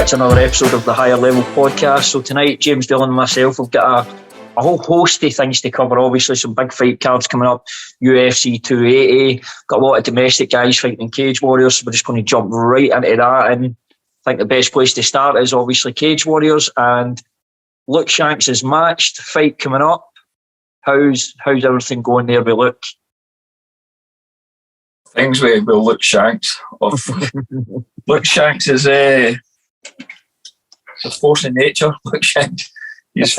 back to another episode of the Higher Level Podcast. So tonight, James Dillon and myself have got a whole host of things to cover. Obviously, some big fight cards coming up, UFC 280, got a lot of domestic guys fighting in Cagewarriors, so we're just going to jump right into that. And I think the best place to start is obviously Cagewarriors, and Luke Shanks' matched fight coming up. How's everything going there with Luke? Things with Luke Shanks. Luke Shanks is a force of nature. Luke Shanks, he's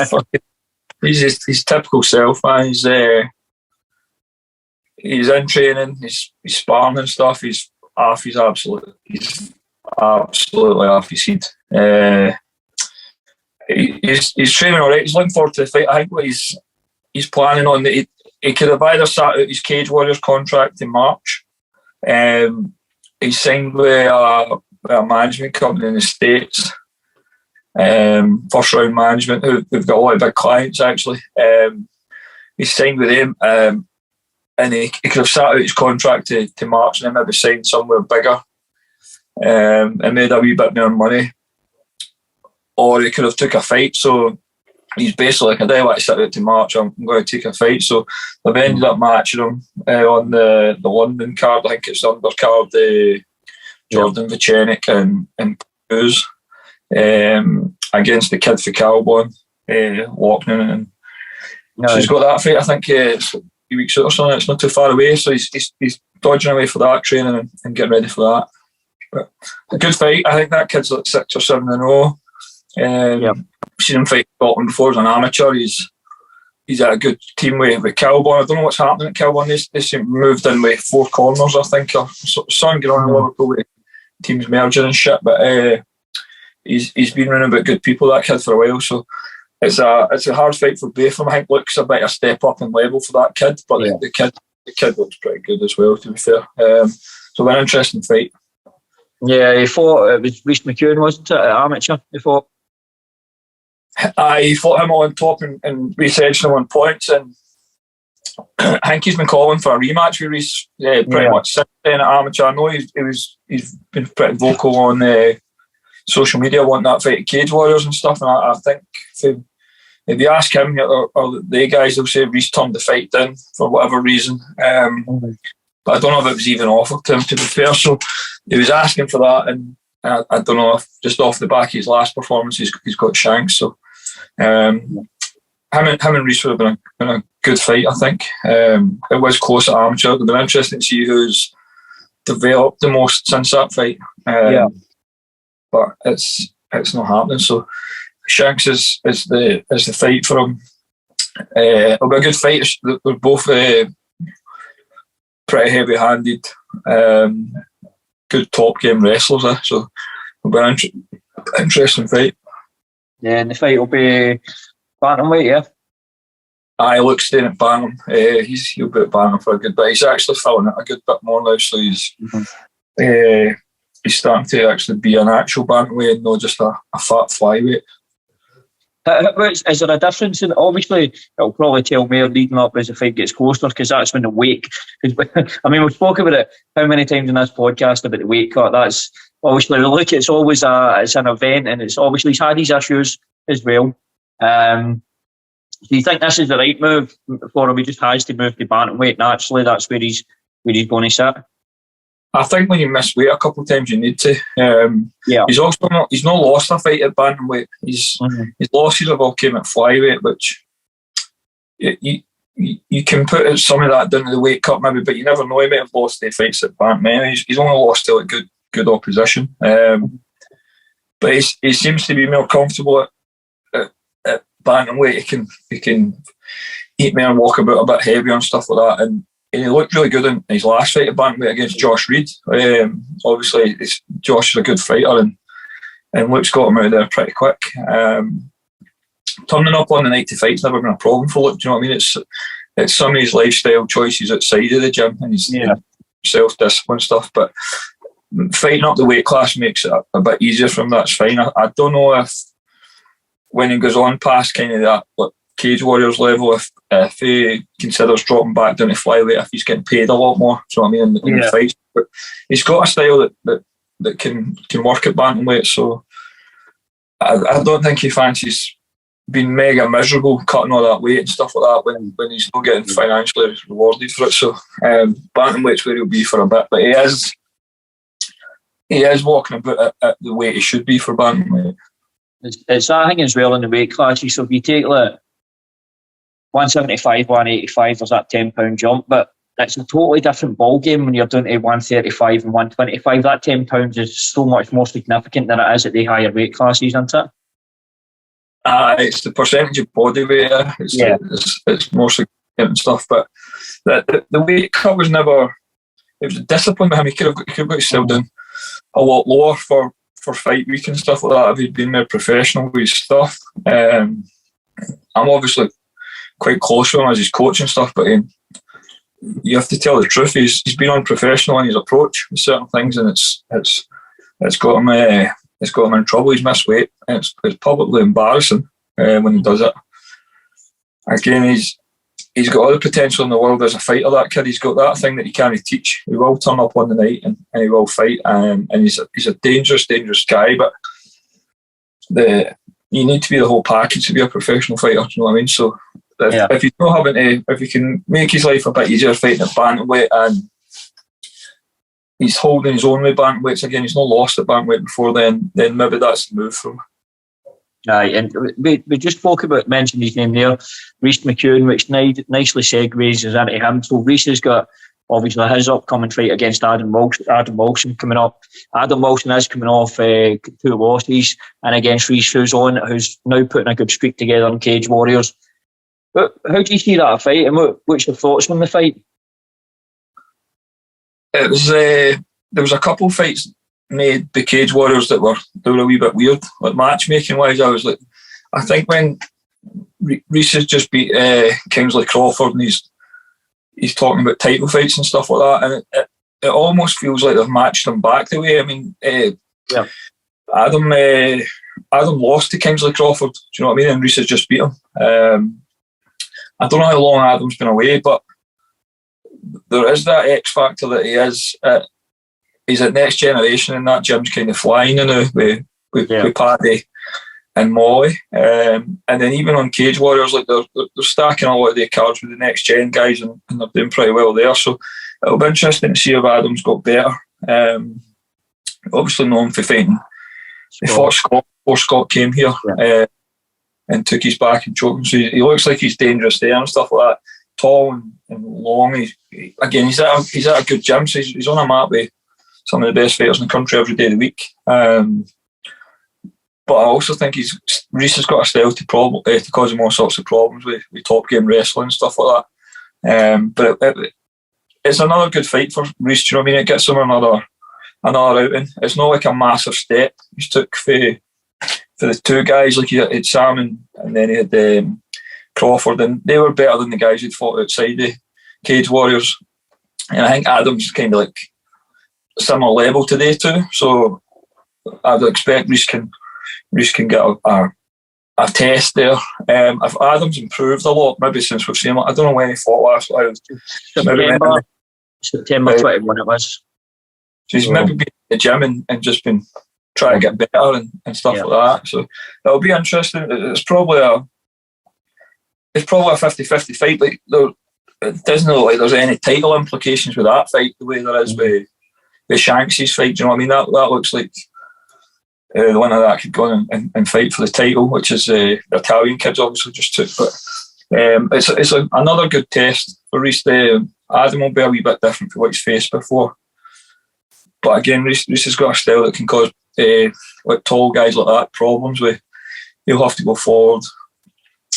his typical self, man. He's in training, he's sparring and stuff. He's absolutely off his head. He's training alright. He's looking forward to the fight. I think what he's planning on, he could have either sat out his Cagewarriors contract in March. He's signed with a management company in the States, First Round Management, who've got a lot of big clients actually. He's signed with them, and he could have sat out his contract to March and then maybe signed somewhere bigger and made a wee bit more money, or he could have took a fight. So he's basically like, I don't want to sit out to March, I'm going to take a fight. So they've ended up matching him on the London card. I think it's the undercard, Jordan Vichenik and Cruz against the kid for Calbon, Lochnan. And so he's got that fight, I think it's a few weeks out or something. It's not too far away, so he's dodging away for that training and getting ready for that. But a good fight. I think that kid's like 6 or 7 in a row. Seen him fight Scotland before as an amateur. He's at a good team with Calbon. I don't know what's happening at Calbon. They seem moved in with 4 corners, I think, or something going on in Liverpool with teams merging and shit. But he's been running about good people, that kid, for a while. So it's a hard fight for both of them. I think Luke's a bit of a step up in level for that kid, but the kid looks pretty good as well, to be fair. So an interesting fight. Yeah, he fought. It was Reece McEwen, wasn't it? Amateur. He fought. He fought him on top and Reece edged him on points, and I think he's been calling for a rematch with Reece pretty much since then at amateur. I know he's been pretty vocal on social media wanting that fight at Cagewarriors and stuff, and I think if you ask him or the guys, they'll say Reece turned the fight down for whatever reason. But I don't know if it was even offered to him, to be fair. So he was asking for that, and I don't know if just off the back of his last performance he's got Shanks. So him and Reece would have been a good fight, I think. It was close at amateur. It'd been interesting to see who's developed the most since that fight. But it's not happening. So Shanks is the fight for him. It'll be a good fight. They're both pretty heavy-handed, good top game wrestlers. So it'll be an interesting fight. Yeah, and the fight will be bantamweight, yeah? Luke's staying at bantam. He'll be at bantam for a good bit. He's actually filling it a good bit more now, so he's starting to actually be an actual bantamweight and not just a fat flyweight. Is there a difference in? Obviously, it'll probably tell me leading up as the fight gets closer, because that's when the weight. I mean, we've spoken about it how many times in this podcast about the weight cut. That's obviously, look, it's always it's an event, and it's obviously he's had his issues as well. Do you think this is the right move for him? He just has to move to bantamweight naturally. That's where he's going to sit. I think when you miss weight a couple of times, you need to. He's also not lost a fight at bantamweight. His losses have all came at flyweight, which you can put some of that down to the weight cut maybe, but you never know. He might have lost the fights at bantamweight. He's only lost to like good opposition. But he seems to be more comfortable at bantamweight. He can eat more and walk about a bit heavier and stuff like that. And he looked really good in his last fight at bantamweight against Josh Reed. Obviously, Josh is a good fighter, and Luke's got him out of there pretty quick. Turning up on the night to fight's never been a problem for Luke. Do you know what I mean? It's some of his lifestyle choices outside of the gym and his self-discipline stuff. But fighting up the weight class makes it a bit easier for him. That's fine. I don't know if when he goes on past kind of that Cagewarriors level, if he considers dropping back down to flyweight, if he's getting paid a lot more, do you know what I mean, in the fights. But he's got a style that can work at bantamweight, so I don't think he fancies being mega miserable cutting all that weight and stuff like that when he's not getting financially rewarded for it. So bantamweight's where he'll be for a bit, but he is walking about at the weight he should be for bantamweight. It's that thing as well in the weight classes. So if you take like 175, 185, there's that £10 jump, but it's a totally different ball game when you're doing to 135 and 125. That £10 is so much more significant than it is at the higher weight classes, isn't it? It's the percentage of body weight. It's more significant and stuff, but the weight cut was never. It was a discipline with him. He could have got himself down a lot lower for fight week and stuff like that if he'd been more professional with his stuff. I'm obviously quite close to him as his coach and stuff, but you have to tell the truth. He's been unprofessional in his approach with certain things, and it's got him in trouble. He's missed weight, and it's publicly embarrassing when he does it. Again, he's got all the potential in the world as a fighter. That kid, he's got that thing that he can't teach. He will turn up on the night and he will fight, and he's a dangerous guy. But you need to be the whole package to be a professional fighter. Do you know what I mean? So if he's not having to, if he can make his life a bit easier fighting at bantamweight, and he's holding his own with bantamweights again, he's not lost at bantamweight before, then maybe that's the move for him. Aye, and we just spoke about, mentioned his name there, Rhys McEwen, which nicely segues us into him. So Rhys has got obviously his upcoming fight against Adam Wilson coming up. Adam Wilson is coming off 2 losses, and against Rhys, who's now putting a good streak together in Cagewarriors. But how do you see that fight, and what's your thoughts on the fight? It was there was a couple of fights made by Cagewarriors that were a wee bit weird, like matchmaking wise. I was like, I think when Rhys has just beat Kingsley Crawford and he's talking about title fights and stuff like that, and it almost feels like they've matched them back the way. I mean, Adam lost to Kingsley Crawford. Do you know what I mean? And Rhys has just beat him. I don't know how long Adam's been away, but there is that X factor that he is. He's at Next Generation, and that gym's kind of flying now with Paddy and Molly. And then even on Cagewarriors, like they're stacking a lot of their cards with the Next Gen guys, and they're doing pretty well there. So it'll be interesting to see if Adam's got better. Obviously known for fighting. He fought Scott before Scott came here and took his back and choked him. So he looks like he's dangerous there and stuff like that. Tall and long. He's at a good gym, so he's on a mat with some of the best fighters in the country every day of the week. But I also think Rhys has got a style to cause him all sorts of problems with top game wrestling and stuff like that. But it's another good fight for Rhys. Do you know what I mean? It gets him another outing. It's not like a massive step he's took for the two guys. Like he had Sam and then he had Crawford, and they were better than the guys who'd fought outside the Cagewarriors. And I think Adam's kind of like similar level to they two, so I'd expect Rhys can get a test there. If Adam's improved a lot, maybe since we've seen him, I don't know when he fought last. September 21 it was. So he's maybe been in the gym and just been trying to get better and stuff like that. So it'll be interesting. It's probably a 50-50 fight. Like it doesn't look like there's any title implications with that fight the way there is with Shanks' fight. Do you know what I mean? That looks like the winner of that could go and fight for the title, which is the Italian kids obviously just took. But it's another good test for Rhys. Adam will be a wee bit different from what he's faced before. But again, Rhys has got a style that can cause like tall guys like that problems with. He'll have to go forward.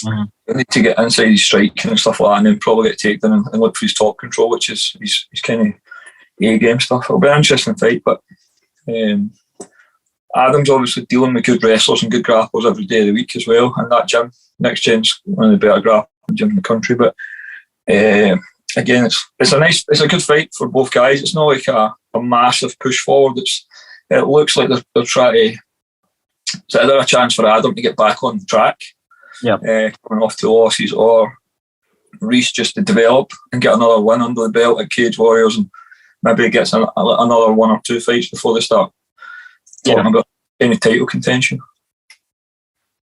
Mm-hmm. He'll need to get inside his striking and stuff like that, and then probably get taken and look for his top control, which is his kind of A-game stuff. It'll be an interesting fight, but Adam's obviously dealing with good wrestlers and good grapplers every day of the week as well, and that gym, Next Gen's one of the better grappling gyms in the country. But again, it's a good fight for both guys. It's not like a massive push forward. It looks like they're trying to. It's either a chance for Adam to get back on track, coming off 2 losses, or Rhys just to develop and get another win under the belt at Cagewarriors, and maybe gets another 1 or 2 fights before they start talking about any title contention.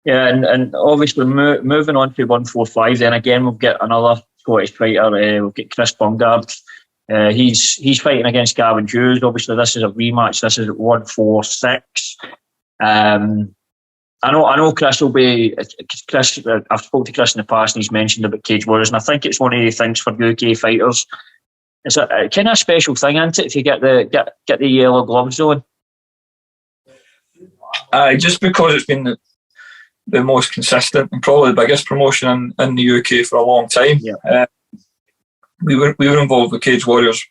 Yeah, and obviously moving on to 145, then again we've got another Scottish fighter. We've got Chris Bungard. He's fighting against Gavin Hughes. Obviously, this is a rematch. This is at 146. I know Chris will be. Chris, I've spoken to Chris in the past, and he's mentioned about Cagewarriors, and I think it's one of the things for UK fighters. It's a kind of special thing, isn't it, if you get the yellow gloves on? Just because it's been the most consistent and probably the biggest promotion in the UK for a long time. Yeah. We were involved with Cagewarriors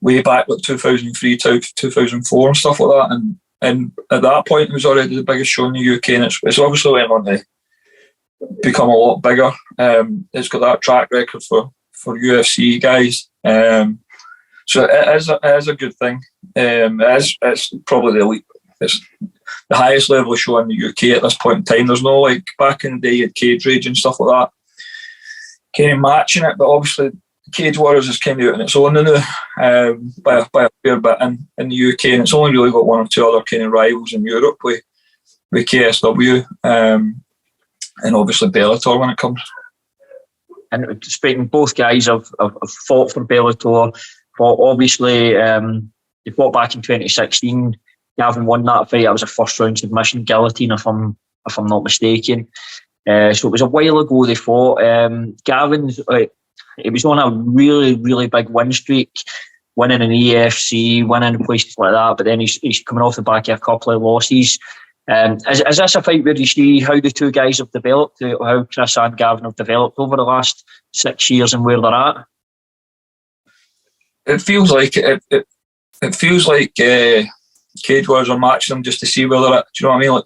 way back like 2003 to 2004 and stuff like that, and at that point it was already the biggest show in the UK, and it's obviously went on to become a lot bigger. It's got that track record for UFC guys, so it is a good thing. It's probably the elite. It's the highest level show in the UK at this point in time. There's no, like back in the day at Cage Rage and stuff like that, kind of matching it, but obviously Cagewarriors is kind of out on its own now, by a fair bit in the UK, and it's only really got one or two other kind of rivals in Europe with KSW, and obviously Bellator when it comes. And speaking, both guys have fought for Bellator. Obviously, they fought back in 2016. Gavin won that fight. It was a first round submission guillotine, if I'm not mistaken. So it was a while ago they fought. Gavin's it was on a really, really big win streak, winning an EFC, winning places like that. But then he's coming off the back of a couple of losses. Is this a fight where you see how the two guys have developed, how Chris and Gavin have developed over the last 6 years and where they're at? It feels like it feels like Cagewarriors are matching them just to see where they're at. Do you know what I mean? Like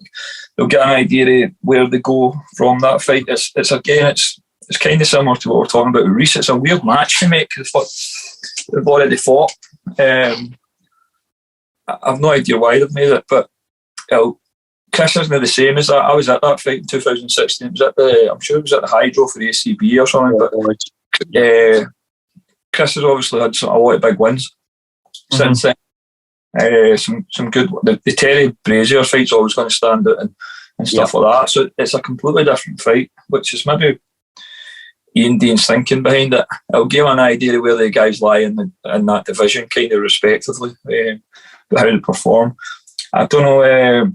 they'll get an idea of where they go from that fight. It's kind of similar to what we're talking about with Reece. It's a weird match to make. They've already fought. I've no idea why they've made it, but Chris isn't the same as that. I was at that fight in 2016. It was I'm sure it was at the Hydro for the ACB or something. But Chris has obviously had a lot of big wins since then. Some good. The Terry Brazier fight's always going to stand out and stuff like that. So it's a completely different fight, which is maybe Ian Dean's thinking behind it. It'll give an idea of where the guys lie in that division, kind of respectively, how they perform. I don't know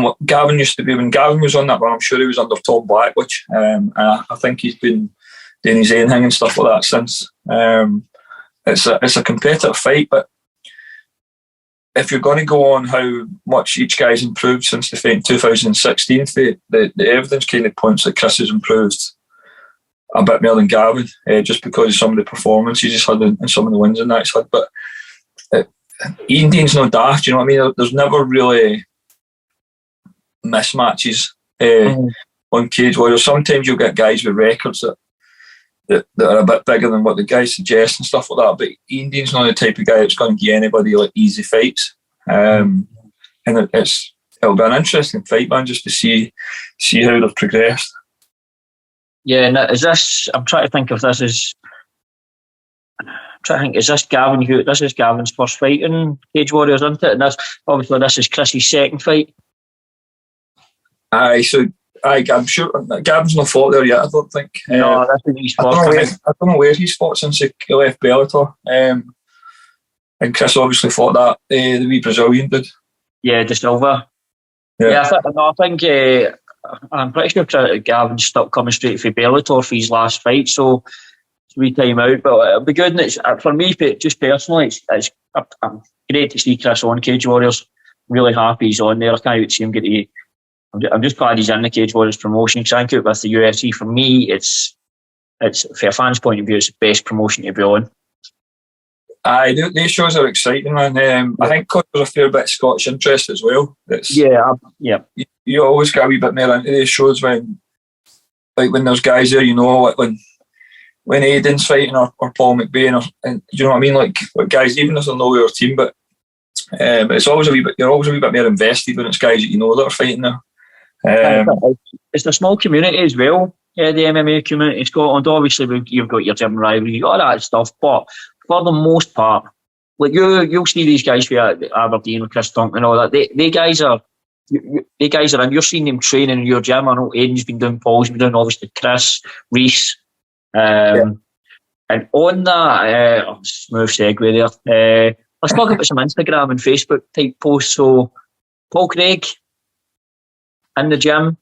what Gavin used to be when Gavin was on that one. I'm sure he was under Tom Blackledge. I think he's been doing his own thing and stuff like that since. It's a competitive fight, but if you're going to go on how much each guy's improved since the fight in 2016, the evidence kind of points that Chris has improved a bit more than Gavin, just because of some of the performances he's had and some of the wins in that he's had. But Ian Dean's no daft, you know what I mean? There's never really mismatches on Cagewarriors. Sometimes you'll get guys with records that are a bit bigger than what the guys suggest and stuff like that. But Ian Dean's not the type of guy that's going to give anybody like easy fights. And it'll be an interesting fight, man, just to see how they've progressed. Yeah, and I'm trying to think if this is. Is this Gavin? This is Gavin's first fight in Cagewarriors, isn't it? And this is Chris's second fight. I'm sure Gavin's not fought there yet. I don't think. No, that's when he's fought. I don't know where he's fought since he left Bellator. And Chris obviously fought that the wee Brazilian did. Yeah, De Silva. Yeah, I think I'm pretty sure Gavin's stuck coming straight for Bellator for his last fight, so it's a wee time out. But it'll be good. And it's, for me, just personally, it's great to see Chris on Cagewarriors. Really happy he's on there. I can't wait to see him get to. I'm just glad he's in the Cagewarriors promotion, because I think with the UFC, for me, it's from a fan's point of view, it's the best promotion to be on. These shows are exciting, man. I think because there's a fair bit of Scottish interest as well. You always get a wee bit more into these shows when there's guys there, you know, like when Aiden's fighting or Paul McBain, and you know what I mean, like guys, even if they're not your team, but it's always you're always a wee bit more invested when it's guys that you know that are fighting there. It's a small community as well. The MMA community in Scotland. Obviously, you've got your gym rivalry, all that stuff, but for the most part, like you'll see these guys for Aberdeen with Chris Duncan and all that. They guys are you guys are in, you're seeing them training in your gym. I know Aiden's been doing, Paul's been doing, obviously Chris, Reese. And on that, smooth segue there. Let's talk about some Instagram and Facebook type posts. So, Paul Craig in the gym,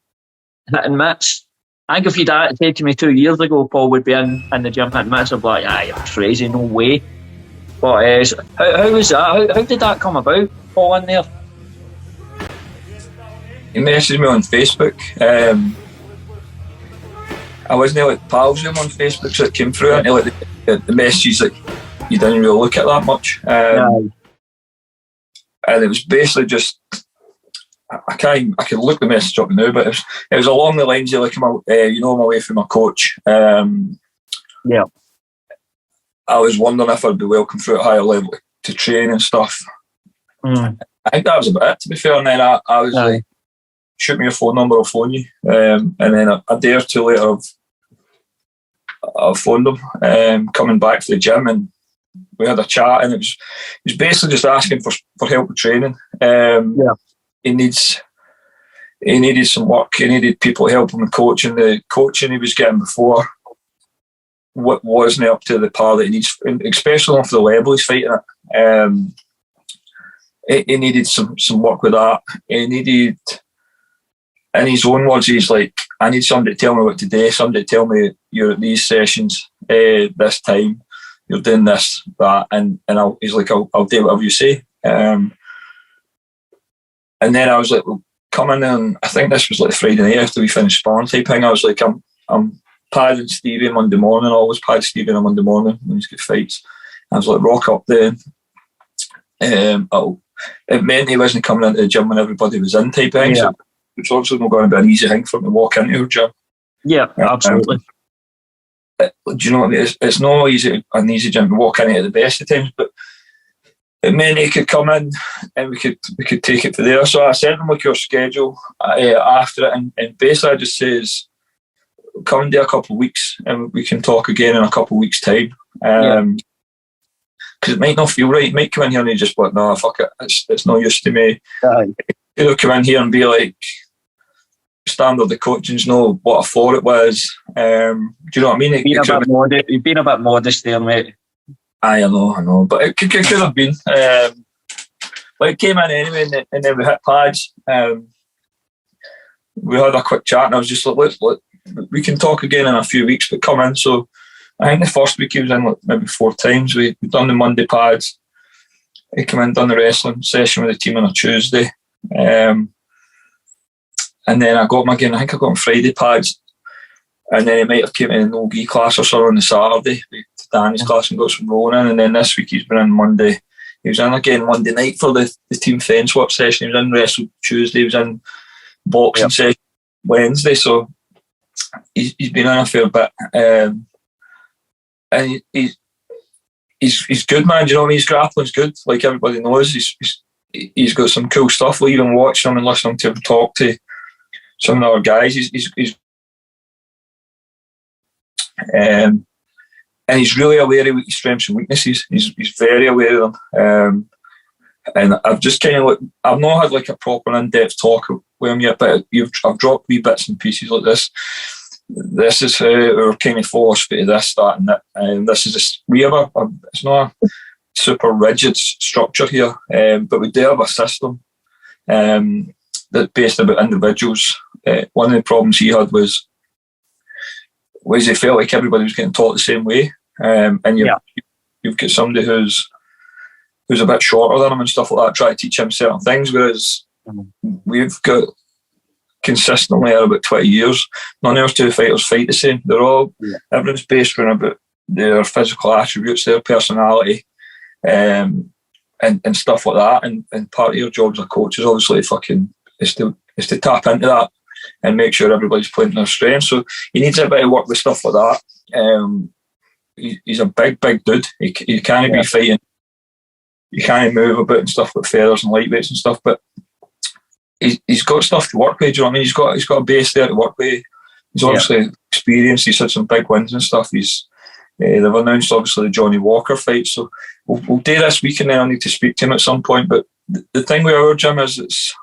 hitting mitts. I think if you'd said to me 2 years ago Paul would be in the gym hitting mitts, I'd be like, you're crazy, no way. But how was that? How did that come about, Paul, in there? He messaged me on Facebook. I wasn't like pals with him on Facebook, so it came through into like the messages like you didn't really look at that much. And it was basically just I can look the message up now, but it was along the lines of like I'm away from my coach. I was wondering if I'd be welcome through at higher level to train and stuff. I think that was about it, to be fair. And then I was like, shoot me your phone number, I'll phone you. And then a day or two later, I've phoned him, coming back to the gym, and we had a chat, and it was basically just asking for help with training. He needed some work. He needed people to help him with coaching. The coaching he was getting before wasn't up to the par that he needs, especially off the level he's fighting at. He needed some work with that. He needed, in his own words, he's like, I need somebody to tell me what to do, somebody to tell me you're at these sessions this time, you're doing this, that, and he's like, I'll do whatever you say. And then I was like, well, come in, and I think this was like Friday night after we finished sparring type thing. I was like, I'm padding Stevie Monday morning. I always pad Stevie on Monday morning when he's got fights. I was like, rock up then. It meant he wasn't coming into the gym when everybody was in type thing. So it's obviously not going to be an easy thing for him to walk into your gym. Yeah, absolutely. Do you know what I mean? It's not an easy gym to walk into at the best of times, but it meant he could come in and we could take it to there. So I sent him like your schedule after it, and basically I just says, come and do a couple of weeks and we can talk again in a couple of weeks' time. Because it might not feel right. He might come in here and he's just like, no, fuck it, it's no use to me. He'll come in here and be like, standard the coaching's know what I thought it was. Do you know what I mean? You've been a bit modest there, mate. I know, but it could have been. But it came in anyway, and then we hit pads. We had a quick chat, and I was just like, look, we can talk again in a few weeks, but come in. So I think the first week he was in like maybe 4 times. We've done the Monday pads. He came in, done the wrestling session with the team on a Tuesday. And then I got him again, I think I got him Friday pads. And then he might have came in an no-gi class or something on the Saturday. Danny's class and got some rolling in, and then this week he's been in Monday. He was in again Monday night for the team fence swap session. He was in wrestle Tuesday. He was in boxing session Wednesday. So he's been in a fair bit, and he's good, man. Do you know what I mean? His grappling's good, like everybody knows. He's got some cool stuff. We'll even watch him and listen to him talk to some of the other guys. He's and he's really aware of his strengths and weaknesses. He's very aware of them. And I've just kind of like, I've not had like a proper in-depth talk with him yet, but I've dropped wee bits and pieces like this. This is our kind of philosophy of this, that, and that. And this is it's not a super rigid structure here, but we do have a system that's based about individuals. One of the problems he had was he felt like everybody was getting taught the same way, and you've got somebody who's a bit shorter than him and stuff like that, try to teach him certain things, whereas we've got consistently about 20 years, none of our 2 fighters fight the same. They're all, everyone's based around about their physical attributes, their personality, and stuff like that, and part of your job as a coach is obviously is to tap into that and make sure everybody's playing their strengths. So he needs a bit of work with stuff like that. He's a big dude. He can't be fighting. You can't move about and stuff with feathers and lightweights and stuff, but he's got stuff to work with. Do you know what I mean? He's got a base there to work with. He's obviously experienced. He's had some big wins and stuff. They've announced obviously the Johnny Walker fight, so we'll do this weekend. Then I need to speak to him at some point. But the thing with our gym is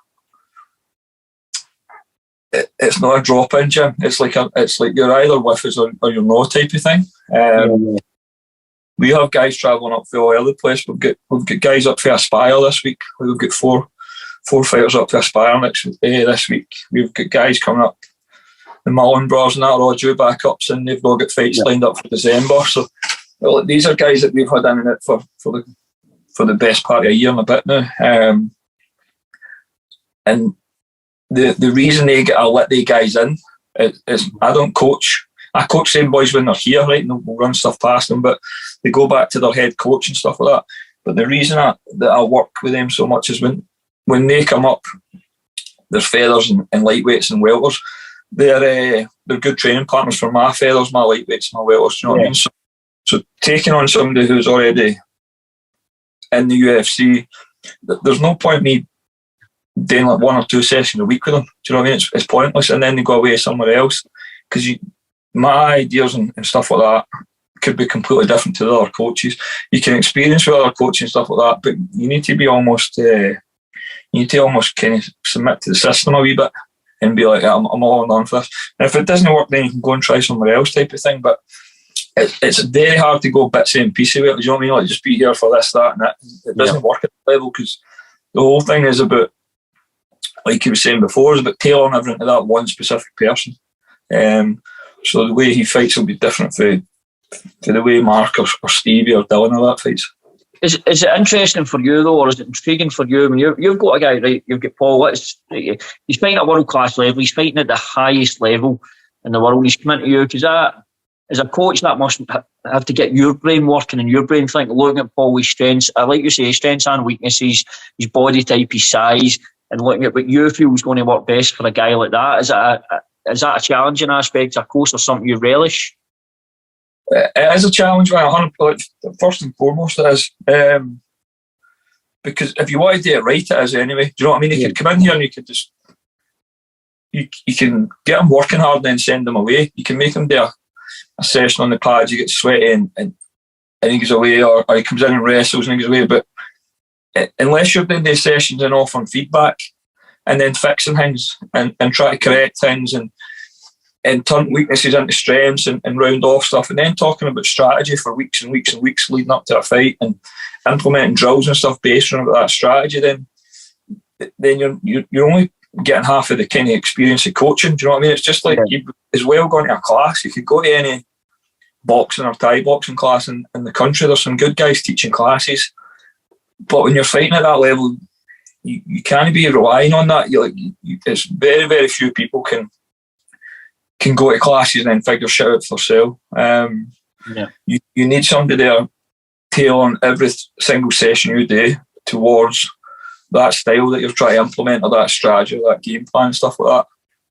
it's not a drop-in gym. It's like you're either with us or you're not type of thing. We have guys travelling up for all over the place. We've got guys up for Aspire this week. We've got four fighters up for Aspire this week. We've got guys coming up. The Mullen Bros and that are all due backups, and they've all got fights lined up for December. So these are guys that we've had in it for the best part of a year and a bit now. And the reason I let the guys in is I don't coach. I coach them boys when they're here, right, and we'll run stuff past them, but they go back to their head coach and stuff like that. But the reason that I work with them so much is when they come up, there's feathers and lightweights and welters. They're good training partners for my feathers, my lightweights, my welters. You know what I mean? So taking on somebody who's already in the UFC, there's no point me doing like 1 or 2 sessions a week with them. Do you know what I mean? It's pointless, and then they go away somewhere else because my ideas and stuff like that could be completely different to the other coaches. You can experience with other coaches and stuff like that, but you need to be almost kind of submit to the system a wee bit and be like, I'm all in on for this. And if it doesn't work, then you can go and try somewhere else type of thing. But it's very hard to go bits and pieces with it. Do you know what I mean? Like, just be here for this, that, and that. It doesn't work at that level because the whole thing is about, like you were saying before, is about tailoring everything to that one specific person. So the way he fights will be different for the way Mark or Stevie or Dylan or that fights. Is it interesting for you though, or is it intriguing for you? I mean, you've got a guy, right? You've got Paul. He's fighting at world class level. He's fighting at the highest level in the world. He's coming to you because that, as a coach, that must have to get your brain working and your brain thinking, looking at Paul, his strengths. I like you say, his strengths and weaknesses, his body type, his size, and looking at what you feel is going to work best for a guy like that. Is that a challenging aspect, of course, or something you relish? It is a challenge, man. First and foremost, it is. Because if you want to do it right, it is anyway. Do you know what I mean? You could come in here and you could just... You can get them working hard and then send them away. You can make them do a session on the pads, you get sweaty and he goes away, or he comes in and wrestles and he goes away. But unless you're doing these sessions and offering feedback and then fixing things and try to correct things and turn weaknesses into strengths and round off stuff, and then talking about strategy for weeks and weeks and weeks leading up to a fight and implementing drills and stuff based on that strategy, then you're only getting half of the kind of experience of coaching. Do you know what I mean? It's just like you as well going to a class. You could go to any boxing or Thai boxing class in the country. There's some good guys teaching classes, but when you're fighting at that level, you can't be relying on that. It's very, very few people can go to classes and then figure shit out for themselves. You need somebody there tailoring every single session you do towards that style that you're trying to implement, or that strategy, or that game plan, stuff like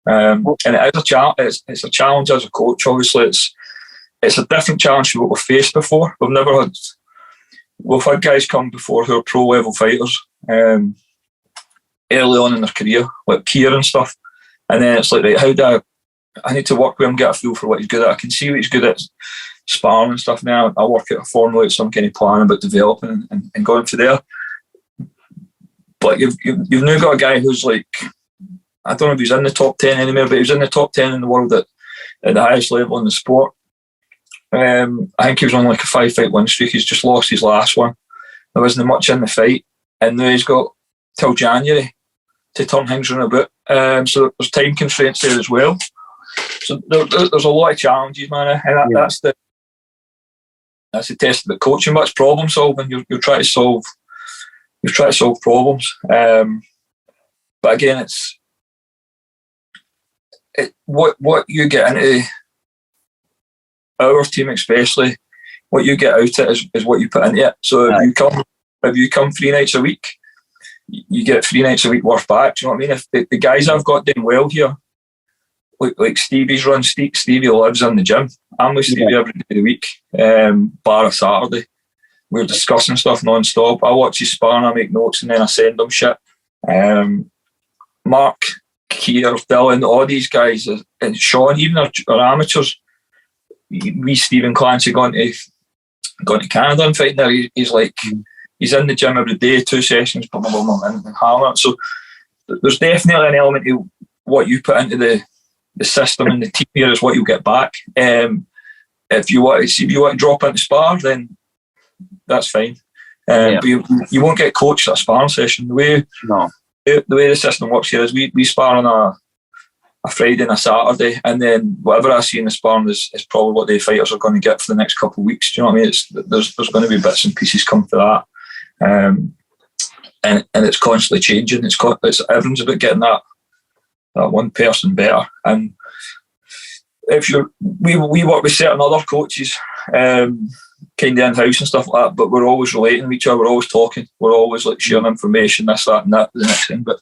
that. And it is a challenge. It's a challenge as a coach. Obviously, it's a different challenge to what we've faced before. We've had guys come before who are pro level fighters early on in their career, like Kier and stuff. And then it's like, right, how do I need to work with him, get a feel for what he's good at. I can see what he's good at, sparring and stuff now. I work out a formulate some kind of plan about developing and going from there. But you've now got a guy who's like, I don't know if he's in the top 10 anymore, but he's in the top 10 in the world at the highest level in the sport. I think he was on like a 5-fight win streak. He's just lost his last one. There wasn't much in the fight, and now he's got till January to turn things around a bit. So there's time constraints there as well. So there's a lot of challenges, man, and that's the test of the coaching. But it's problem solving. You're trying to solve problems. But again, what you get into our team, especially what you get out of it is what you put into it. So if you come 3 nights a week, you get 3 nights a week worth back. Do you know what I mean? If the guys I've got doing well here, like Stevie's run, Stevie lives in the gym. I'm with Stevie every day of the week, bar a Saturday. We're discussing stuff non-stop. I watch his sparring, I make notes, and then I send them shit. Mark, Kier, Dylan, all these guys, and Sean, even our amateurs. Stephen Clancy gone to Canada and fighting there. He's like, he's in the gym every day, 2 sessions, and hammer. So there's definitely an element of what you put into the system and the team here is what you'll get back. If you want to drop into spar, then that's fine. But you won't get coached at a sparring session. The way the system works here is we spar on a Friday and a Saturday, and then whatever I see in the sparring is probably what the fighters are going to get for the next couple of weeks. Do you know what I mean? There's going to be bits and pieces come to that, and it's constantly changing. It's everyone's about getting that one person better. And we work with certain other coaches, kind of in-house and stuff like that, but we're always relating with each other, we're always talking, we're always like sharing information, this, that and that, the next thing. But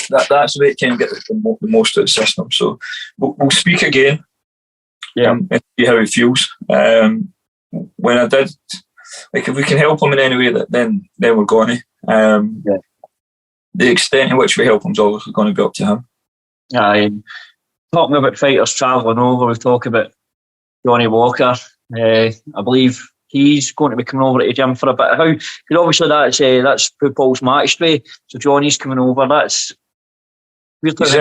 that's the way it can get the most out of the system. So we'll speak again and see how he feels. When I did, like, if we can help him in any way, then we're going to. The extent in which we help him is obviously going to be up to him. Talking about fighters travelling over, we talk about Johnny Walker. I believe he's going to be coming over to the gym for a bit. Because obviously that's Paul's match day, so Johnny's coming over. He's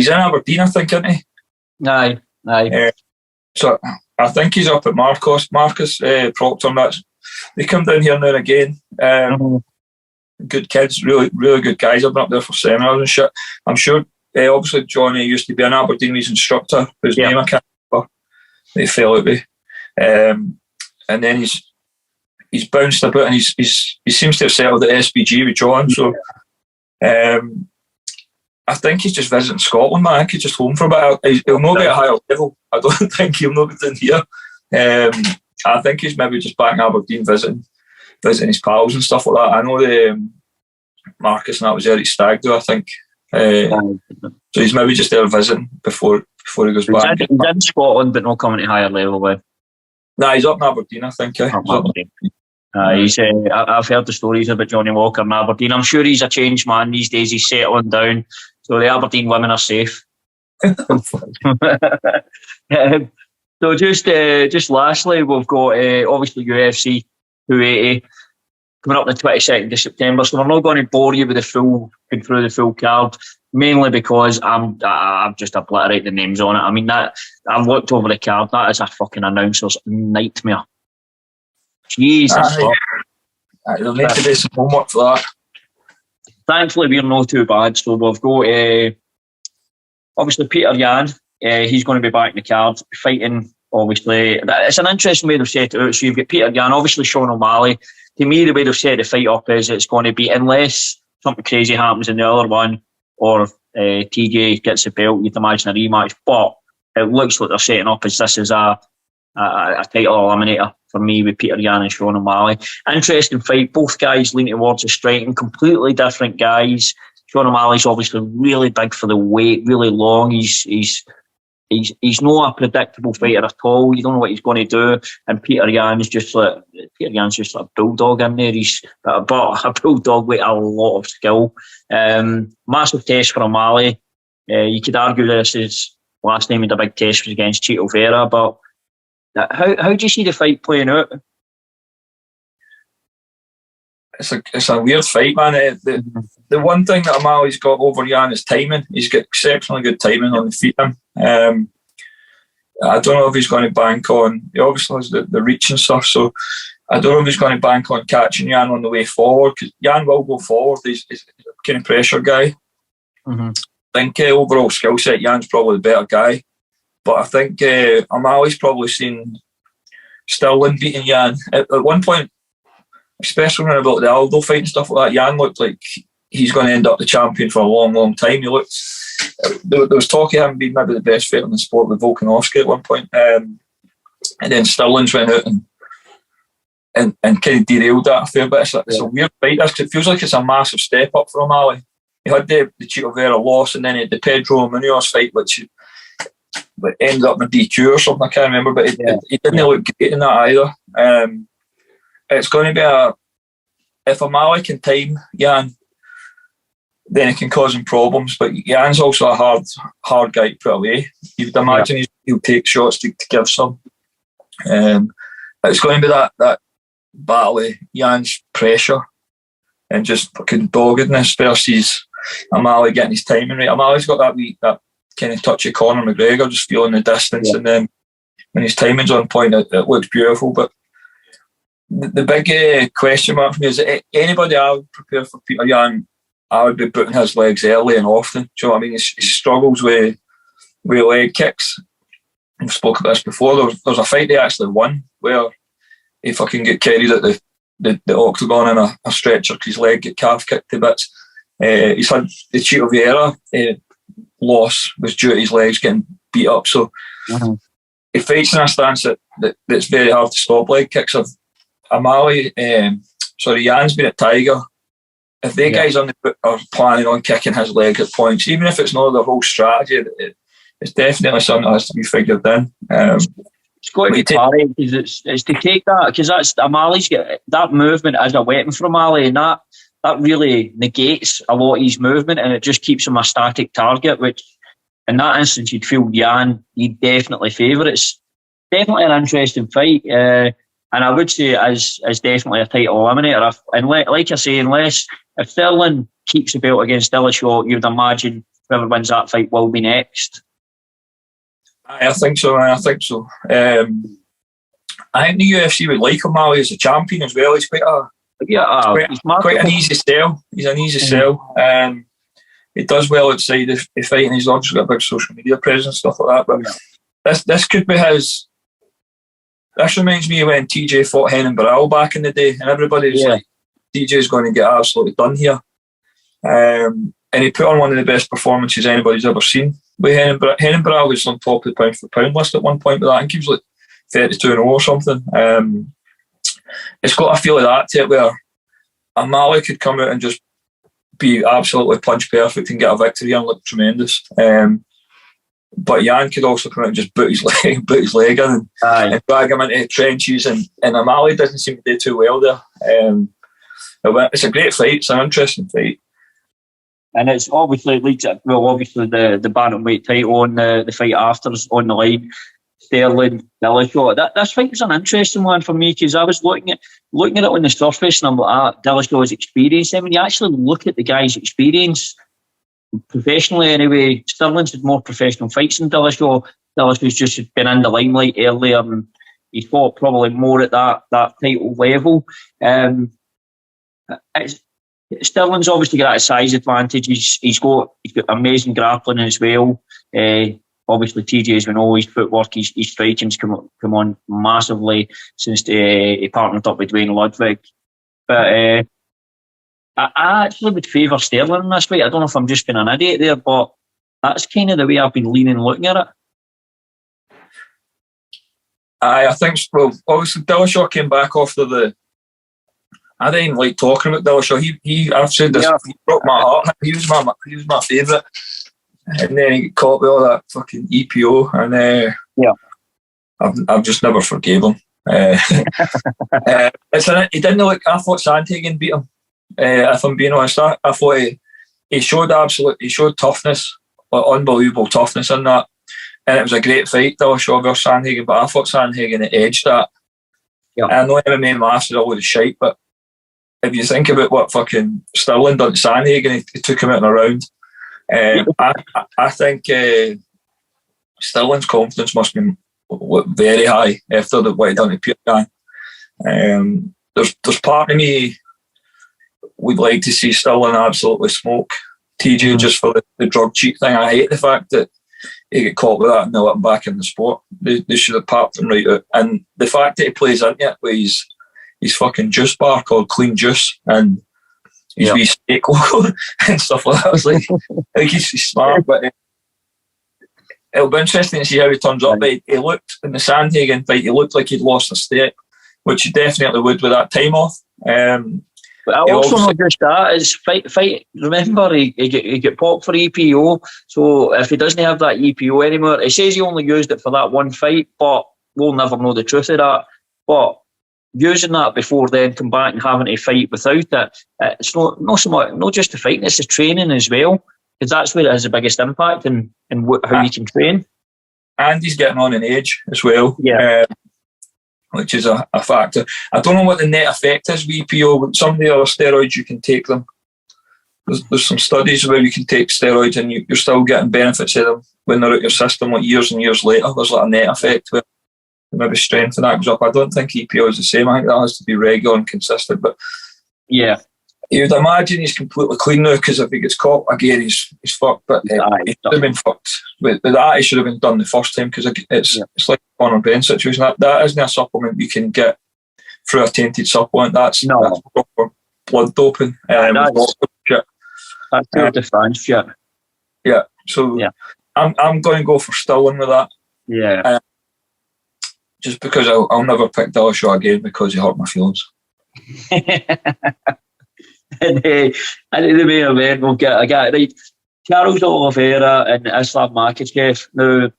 in Aberdeen, I think, isn't he? Aye. So I think he's up at Marcus Proctor. They come down here now and again. Good kids, really, really good guys. I've been up there for seminars and shit. I'm sure. Obviously, Johnny used to be an Aberdeen instructor, whose name I can't remember. They fell out with, and then he's bounced about, and he seems to have settled at SBG with John. So, I think he's just visiting Scotland, man. I think he's just home for a bit. He'll not be at a higher level. I don't think he'll not be down here. I think he's maybe just back in Aberdeen visiting his pals and stuff like that. I know the Marcus and that was there at Stag do, I think. So he's maybe just there visiting before he goes back. He's in Scotland, but not coming to higher level. He's up in Aberdeen, I think. I've heard the stories about Johnny Walker in Aberdeen. I'm sure he's a changed man these days. He's settling down, so the Aberdeen women are safe. So just lastly, we've got obviously UFC 280 coming up on the 22nd of September. So we're not going to bore you with going through the full card, mainly because I've just obliterated the names on it. I mean, that I've looked over the card. That is a fucking announcer's nightmare. Jesus. There'll need to do some homework for that. Thankfully, we're not too bad. So we've got obviously Peter Yan. He's going to be back in the card fighting. Obviously, it's an interesting way they've set it out. So you've got Peter Yan, obviously Sean O'Malley. To me, the way they've set the fight up is it's going to be, unless something crazy happens in the other one, or TJ gets the belt, you'd imagine a rematch. But it looks like they're setting up as this is a title eliminator for me with Peter Yan and Sean O'Malley. Interesting fight. Both guys lean towards the striking. Completely different guys. Sean O'Malley's obviously really big for the weight, really long. He's not a predictable fighter at all. You don't know what he's going to do. And Peter Yan's just like a bulldog in there. He's a bulldog with a lot of skill. Massive test for O'Malley. You could argue this is last time he had a big test was against Chito Vera, but how do you see the fight playing out? It's a weird fight, man. The one thing that O'Malley's got over Yan is timing. He's got exceptionally good timing on the feet. I don't know if he's going to bank on. He obviously has the reach and stuff, so I don't know if he's going to bank on catching Yan on the way forward, because Yan will go forward. He's a kind of pressure guy. I think overall skill set, Yan's probably the better guy, but I think O'Malley's probably seen Sterling beating Yan at one point, especially when about the Aldo fight and stuff like that. Yan looked like he's going to end up the champion for a long, long time. There was talk of him being maybe the best fighter in the sport with Volkanovski at one point, and then Sterling's went out and kind of derailed that a fair bit. It's a weird fight. It feels like it's a massive step up for O'Malley. He had the Chito Vera loss, and then he had the Pedro Munoz fight, which ended up in a DQ or something. I can't remember, but he didn't look great in that either. It's going to be if O'Malley can time Yan, then it can cause him problems. But Yan's also a hard guy to put away. You would imagine he'll take shots to give some. It's going to be that battle of Yan's pressure and just fucking doggedness versus O'Malley getting his timing right. O'Malley's got that kind of touch of Conor McGregor, just feeling the distance, and then when his timing's on point, it looks beautiful. But the big question mark for me is that anybody I would prepare for Peter Yan, I would be putting his legs early and often. Do you know what I mean? He struggles with leg kicks. I've spoken about this before. There was a fight they actually won where he fucking get carried at the octagon in a stretcher because his leg get calf kicked to bits. He's had the Chito Vieira loss was due to his legs getting beat up. So he fights in a stance that's very hard to stop leg kicks. Of Jan's been at Tiger. If they guys on the book are planning on kicking his leg at points, even if it's not the whole strategy, it's definitely something that has to be figured in. It's got to be parried because it's to take that, because that's O'Malley's got that movement as a weapon for O'Malley, and that really negates a lot of his movement, and it just keeps him a static target, which in that instance you'd feel Yan you'd definitely favour. It's definitely an interesting fight, and I would say as definitely a title eliminator. And like I say, unless if Sterling keeps the belt against Dillashaw, you'd imagine whoever wins that fight will be next. I think so. I think the UFC would like O'Malley as a champion as well. He's quite an easy sell. He's an easy sell. He does well outside the fight, and he's obviously got a big social media presence, stuff like that. But this could be his. This reminds me of when TJ fought Henan Barral back in the day, and everybody was like, TJ's going to get absolutely done here. And he put on one of the best performances anybody's ever seen. With Henan Barral was on top of the pound for pound list at one point with that. I think he was like 32-0 or something. It's got a feel of that to it where O'Malley could come out and just be absolutely punch perfect and get a victory and look tremendous. But Yan could also come out and just boot his leg in and drag him into the trenches, and O'Malley doesn't seem to do too well there. It's a great fight. It's an interesting fight. And it's obviously the bantamweight title on the fight after is on the line. Sterling, Dillashaw. This fight was an interesting one for me because I was looking at it on the surface and I'm like, Dillashaw's experience. And when you actually look at the guy's experience, professionally anyway, Sterling's had more professional fights than Dillashaw. Dillashaw's just been in the limelight earlier and he's fought probably more at that title level. Sterling's obviously got a size advantage. He's got amazing grappling as well. Obviously, TJ's been always footwork. His striking's come on massively since he partnered up with Dwayne Ludwig. But I actually would favour Sterling in this fight. I don't know if I'm just being an idiot there, but that's kind of the way I've been leaning looking at it. I think, well, obviously Dillashaw came back after I didn't like talking about Dillashaw. I've said this, he broke my heart. He was my favourite. And then he got caught with all that fucking EPO, and I've just never forgave him. He didn't look. I thought Sandhagen beat him. If I'm being honest, I thought he showed toughness, unbelievable toughness in that, and it was a great fight. Dillashaw versus Sandhagen, but I thought Sandhagen edged that. Yeah. I know MMA Masters all the shite, but if you think about what fucking Sterling done to Sandhagen, he took him out in a round. I think Sterling's confidence must be very high after what he done to Peter Yan. There's part of me would like to see Sterling absolutely smoke TJ just for the drug cheat thing. I hate the fact that he got caught with that and they let him back in the sport. They should have parked him right out. And the fact that he plays into it with his fucking juice bar called Clean Juice and his wee steak logo and stuff like that. I was like, I think he's smart, but it'll be interesting to see how he turns up. But he looked in the Sandhagen fight, he looked like he'd lost a step, which he definitely would with that time off. But I also not just that, it's fight. Remember, he get popped for EPO, so if he doesn't have that EPO anymore, he says he only used it for that one fight, but we'll never know the truth of that. But using that before then come back and having to fight without it, it's not so much, not just the fighting, it's the training as well, because that's where it has the biggest impact in how you can train. And he's getting on in age as well, which is a factor. I don't know what the net effect is with EPO, but some of the other steroids you can take them. there's some studies where you can take steroids and you're still getting benefits of them when they're out your system, like years and years later. There's like a net effect where maybe strength and that goes up. I don't think EPO is the same. I think that has to be regular and consistent. But yeah, you'd imagine he's completely clean now, because if he gets caught again, he's fucked. But he should have been fucked. With that, he should have been done the first time, because it's like a Conor Ben situation. That isn't a supplement you can get through a tainted supplement. That's proper blood doping. That's Tour de France shit. Yeah, so I'm going to go for Stirling with that. Yeah. Just because I'll never pick Dillashaw again because he hurt my feelings. And I think the main event we'll get right. Charles Oliveira and Islam Makhachev. Now,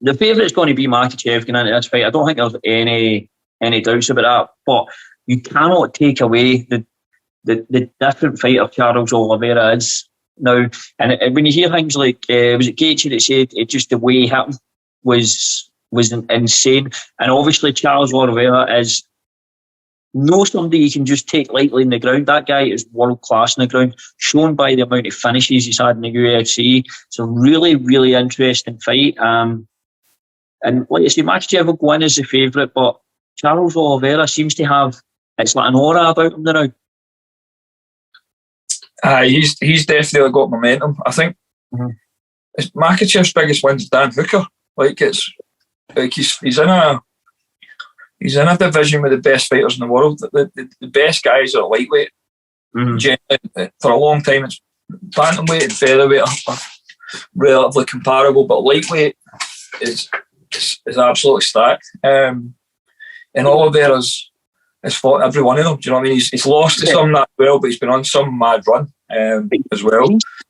the favourite's going to be Makhachev going into this fight. I don't think there's any doubts about that. But you cannot take away the different fighter Charles Oliveira is now. And when you hear things like, was it Gaethje that said it just the way he hit him was insane. And obviously Charles Oliveira is no somebody you can just take lightly in the ground. That guy is world class in the ground, shown by the amount of finishes he's had in the UFC. It's a really, really interesting fight. And like I say, Makhachev will go in as the favourite, but Charles Oliveira seems to have, it's like an aura about him now. He's definitely got momentum. I think Makhachev's biggest win's Dan Hooker. He's in a division with the best fighters in the world. The best guys are lightweight. Generally, for a long time, it's bantamweight and featherweight are relatively comparable, but lightweight is absolutely stacked. And Oliveira's has fought every one of them. Do you know what I mean? He's lost to some that well, but he's been on some mad run as well.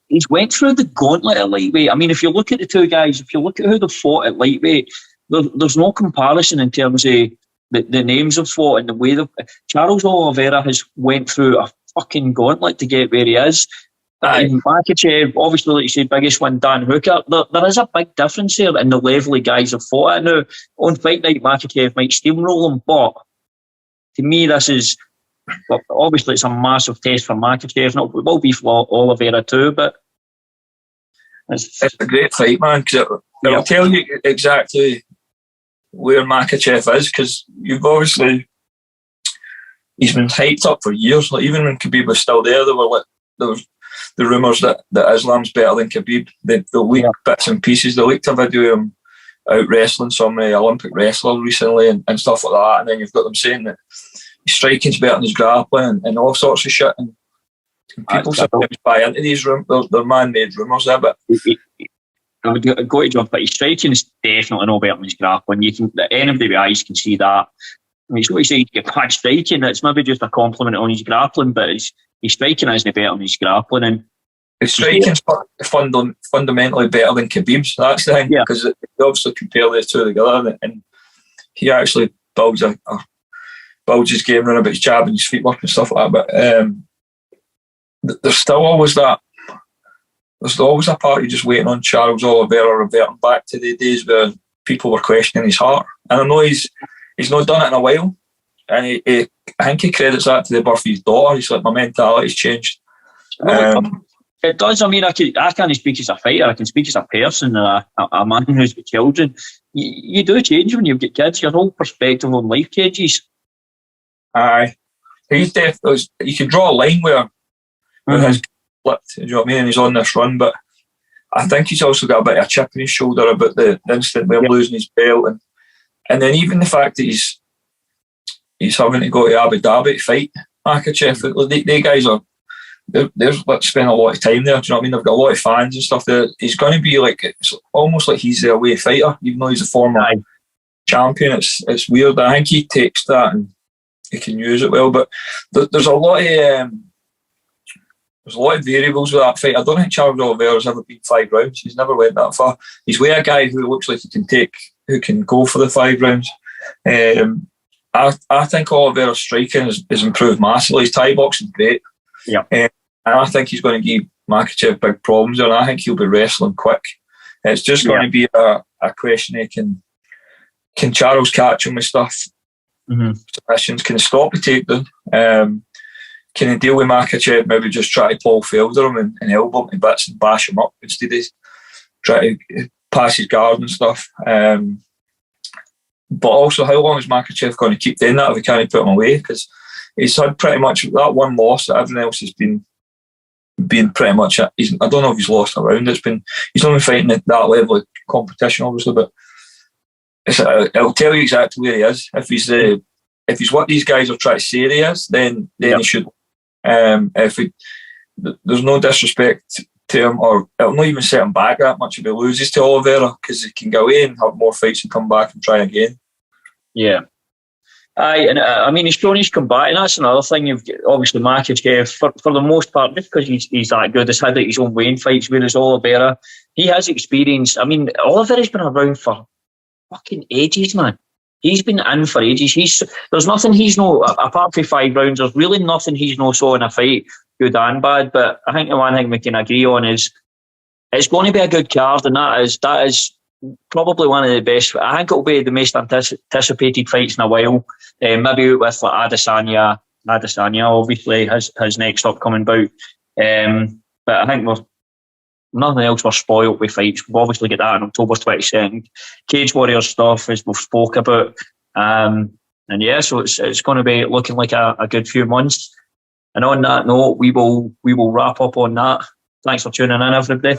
He's went through the gauntlet at lightweight. I mean, if you look at the two guys, if you look at who they've fought at lightweight, there's no comparison in terms of the names they've fought and the way they've... Charles Oliveira has went through a fucking gauntlet to get where he is. And Makhachev, obviously, like you said, biggest one, Dan Hooker. There is a big difference here in the level of guys have fought at. Now, on fight night, Makhachev might steamroll him, but to me, this is... Well, obviously, it's a massive test for Makhachev. It will be for Oliveira too, but... It's a great fight, man, because it'll tell you exactly where Makhachev is, because you've obviously... He's been hyped up for years. Like, even when Khabib was still there, there was the rumours that Islam's better than Khabib. They leaked bits and pieces. They leaked a video of him out wrestling some Olympic wrestler recently and stuff like that. And then you've got them saying that his striking's better than his grappling and all sorts of shit. And people sometimes buy into these they're man-made rumours there. But I would go to jump, but his striking is definitely no better than his grappling. You can, anybody with eyes can see that. I mean, it's what you say, you get bad striking. It's maybe just a compliment on his grappling, but his striking isn't better than his grappling. And his striking's fundamentally better than Khabib's. That's the thing, because they obviously compare the two together, and he actually builds his game around about his jab and his footwork and stuff like that. But there's still always that. There's always a part of you just waiting on Charles Oliveira reverting back to the days where people were questioning his heart. And I know he's not done it in a while, and I think he credits that to the birth of his daughter. He's like, my mentality's changed. It does. I mean, I can't speak as a fighter. I can speak as a person, a man who's got children. You do change when you've got kids. Your whole perspective on life changes. Aye, he's definitely. You can draw a line where his flipped. You know what I mean? And he's on this run, but I think he's also got a bit of a chip on his shoulder about the instant where losing his belt, and then even the fact that he's having to go to Abu Dhabi to fight Makhachev. They guys are. They're spending a lot of time there. Do you know what I mean? They've got a lot of fans and stuff there. He's going to be like, it's almost like he's the away fighter, even though he's a former champion. It's weird. I think he takes that and he can use it well. But there's a lot of variables with that fight. I don't think Charles Oliveira's ever been 5 rounds. He's never went that far. He's with a guy who looks like who can go for the 5 rounds. I think Oliveira's striking has improved massively. His Thai boxing is great. Yeah. And I think he's going to give Makhachev big problems, and I think he'll be wrestling quick. It's just going to be a question of can Charles catch him with stuff? Submissions, can stop the takedown? can he deal with Makachev? Maybe just try to Paul Felder him and elbow him to bits and bash him up instead of try to pass his guard and stuff. But also, how long is Makachev going to keep doing that if he can't put him away? Because he's had pretty much that one loss that everything else has been pretty much. I don't know if he's lost a round. He's not been fighting at that level of competition, obviously, but it'll tell you exactly where he is. If he's what these guys are trying to say he is, then he should. There's no disrespect to him, or it'll not even set him back that much if he loses to Oliveira, because he can go away and have more fights and come back and try again. Yeah. I mean, he's shown his comeback, and that's another thing. You've got, obviously, Makachev, for the most part, just because he's that good, has had his own weighing fights, whereas Oliveira, he has experience. I mean, Oliveira's been around for fucking ages, man. He's been in for ages. There's nothing he's no, apart from 5 rounds, there's really nothing he's no saw in a fight, good and bad. But I think the one thing we can agree on is it's going to be a good card, and that is probably one of the best. I think it'll be the most anticipated fights in a while. Maybe with like Adesanya obviously his next upcoming bout. But I think nothing else, we're spoiled with fights. We'll obviously get that on October 22nd. Cagewarriors stuff, as we've spoke about. And yeah, so it's going to be looking like a good few months. And on that note, we will wrap up on that. Thanks for tuning in, everybody.